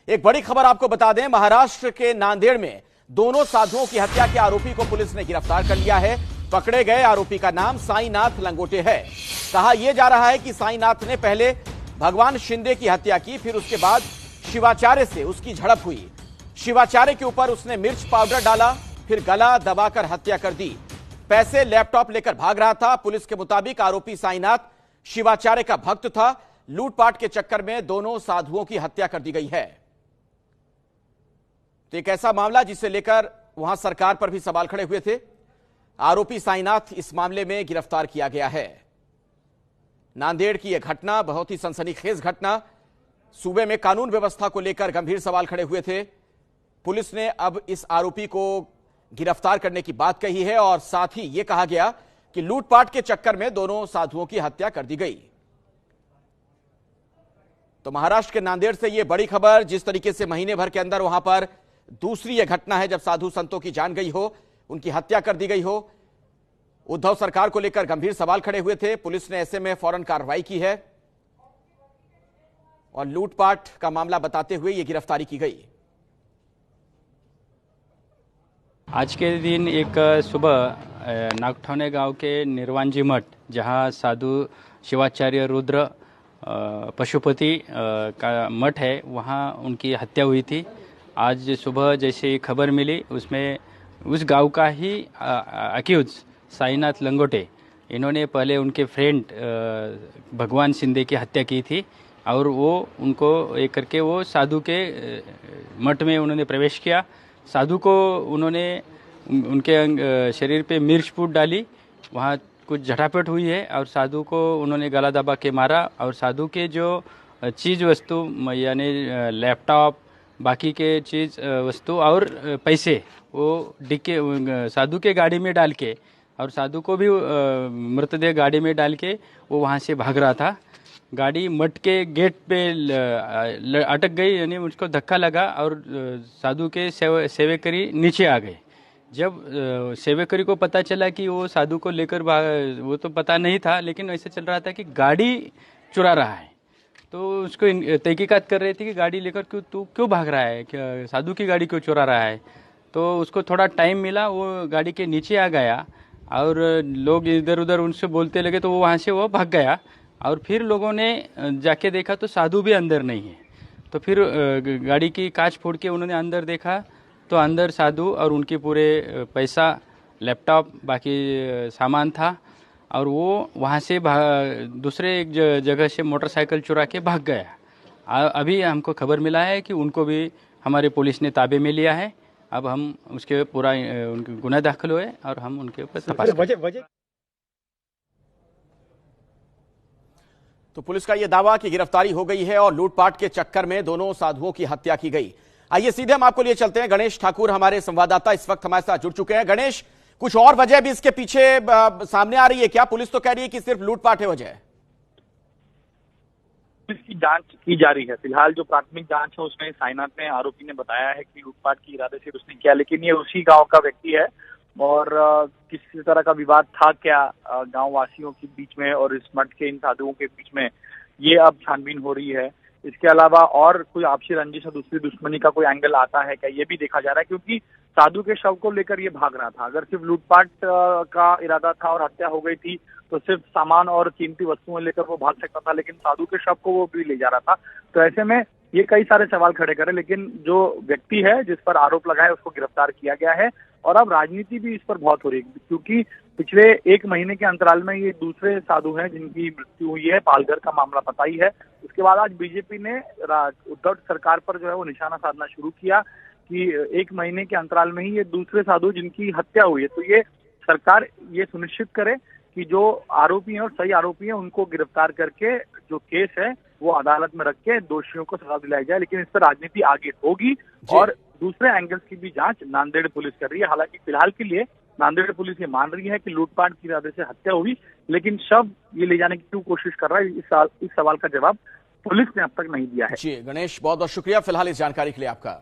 एक बड़ी खबर आपको बता दें, महाराष्ट्र के नांदेड़ में दोनों साधुओं की हत्या के आरोपी को पुलिस ने गिरफ्तार कर लिया है। पकड़े गए आरोपी का नाम साईनाथ लंगोटे है। कहा यह जा रहा है कि साईनाथ ने पहले भगवान शिंदे की हत्या की, फिर उसके बाद शिवाचार्य से उसकी झड़प हुई। शिवाचार्य के ऊपर उसने मिर्च पाउडर डाला, फिर गला दबाकर हत्या कर दी। पैसे, लैपटॉप लेकर भाग रहा था। पुलिस के मुताबिक आरोपी साईनाथ शिवाचार्य का भक्त था। लूटपाट के चक्कर में दोनों साधुओं की हत्या कर दी गई है। तो एक ऐसा मामला जिसे लेकर वहां सरकार पर भी सवाल खड़े हुए थे। आरोपी साईनाथ इस मामले में गिरफ्तार किया गया है। नांदेड़ की यह घटना बहुत ही सनसनीखेज घटना। सूबे में कानून व्यवस्था को लेकर गंभीर सवाल खड़े हुए थे। पुलिस ने अब इस आरोपी को गिरफ्तार करने की बात कही है और साथ ही यह कहा गया कि लूटपाट के चक्कर में दोनों साधुओं की हत्या कर दी गई। तो महाराष्ट्र के नांदेड़ से यह बड़ी खबर, जिस तरीके से महीने भर के अंदर वहां पर दूसरी यह घटना है जब साधु संतों की जान गई हो, उनकी हत्या कर दी गई हो। उद्धव सरकार को लेकर गंभीर सवाल खड़े हुए थे। पुलिस ने ऐसे में फौरन कार्रवाई की है और लूटपाट का मामला बताते हुए यह गिरफ्तारी की गई। आज के दिन एक सुबह नागठौने गांव के निर्वाणजी मठ, जहां साधु शिवाचार्य रुद्र पशुपति का मठ है, वहां उनकी हत्या हुई थी। आज सुबह जैसे खबर मिली, उसमें उस गांव का ही अक्यूज साईनाथ लंगोटे, इन्होंने पहले उनके फ्रेंड भगवान शिंदे की हत्या की थी और वो उनको एक करके वो साधु के मठ में उन्होंने प्रवेश किया। साधु को उन्होंने उनके शरीर पे मिर्च पूड डाली, वहाँ कुछ झटापट हुई है और साधु को उन्होंने गला दबा के मारा और साधु के जो चीज़ वस्तु यानी लैपटॉप, बाकी के चीज़ वस्तु और पैसे वो डिक्के साधु के गाड़ी में डाल के और साधु को भी मृतदेह गाड़ी में डाल के वो वहाँ से भाग रहा था। गाड़ी मठ के गेट पे अटक गई, यानी उसको धक्का लगा और साधु के सेवेकरी नीचे आ गए। जब सेवेकरी को पता चला कि वो साधु को लेकर वो तो पता नहीं था, लेकिन ऐसे चल रहा था कि गाड़ी चुरा रहा है। तो उसको तहकीकात कर रहे थे कि गाड़ी लेकर तू क्यों भाग रहा है, क्या साधु की गाड़ी क्यों चुरा रहा है। तो उसको थोड़ा टाइम मिला, वो गाड़ी के नीचे आ गया और लोग इधर उधर उनसे बोलते लगे, तो वो वहाँ से वो भाग गया। और फिर लोगों ने जाके देखा तो साधु भी अंदर नहीं है। तो फिर गाड़ी की कांच फोड़ के उन्होंने अंदर देखा तो अंदर साधु और उनके पूरे पैसा, लैपटॉप, बाकी सामान था और वो वहाँ से दूसरे एक जगह से मोटरसाइकिल चुरा के भाग गया। अभी हमको खबर मिला है कि उनको भी हमारे पुलिस ने ताबे में लिया है। अब हम उसके पूरा उनके गुनाह दाखिल हुए और हम उनके ऊपर तपास करेंगे। तो पुलिस का यह दावा कि गिरफ्तारी हो गई है और लूटपाट के चक्कर में दोनों साधुओं की हत्या की गई। आइए सीधे हम आपको लिए चलते हैं। गणेश ठाकुर हमारे संवाददाता इस वक्त हमारे साथ जुड़ चुके हैं। गणेश, कुछ और वजह भी इसके पीछे सामने आ रही है क्या? पुलिस तो कह रही है कि सिर्फ लूटपाट है वजह। इसकी जांच की जा रही है। फिलहाल जो प्राथमिक जांच है उसमें साईनाथ ने, आरोपी ने बताया है कि लूटपाट की इरादे से उसने किया, लेकिन ये उसी गांव का व्यक्ति है और किसी तरह का विवाद था क्या गांव वासियों के बीच में और इस मठ के इन साधुओं के बीच में, ये अब छानबीन हो रही है। इसके अलावा और कोई आपसी रंजिश और दूसरी दुश्मनी का कोई एंगल आता है क्या, ये भी देखा जा रहा है, क्योंकि साधु के शव को लेकर ये भाग रहा था। अगर सिर्फ लूटपाट का इरादा था और हत्या हो गई थी तो सिर्फ सामान और कीमती वस्तुएं लेकर वो भाग सकता था, लेकिन साधु के शव को वो भी ले जा रहा था। तो ऐसे में ये कई सारे सवाल खड़े करे, लेकिन जो व्यक्ति है जिस पर आरोप लगा है उसको गिरफ्तार किया गया है। और अब राजनीति भी इस पर बहुत हो रही है, क्योंकि पिछले एक महीने के अंतराल में ये दूसरे साधु हैं जिनकी मृत्यु हुई है। पालघर का मामला पता ही है। उसके बाद आज बीजेपी ने उद्धव सरकार पर जो है वो निशाना साधना शुरू किया कि एक महीने के अंतराल में ही ये दूसरे साधु जिनकी हत्या हुई है, तो ये सरकार ये सुनिश्चित करे कि जो आरोपी हैं और सही आरोपी हैं उनको गिरफ्तार करके जो केस है वो अदालत में रख के दोषियों को सजा दिलाई जाए। लेकिन इस पर राजनीति आगे होगी और दूसरे एंगल्स की भी जांच नांदेड़ पुलिस कर रही है। हालांकि फिलहाल के लिए नांदेड़ पुलिस ये मान रही है कि लूटपाट की इरादे से हत्या हुई, लेकिन शव ये ले जाने की क्यों कोशिश कर रहा है, इस सवाल का जवाब पुलिस ने अब तक नहीं दिया है। जी गणेश, बहुत बहुत शुक्रिया फिलहाल इस जानकारी के लिए आपका।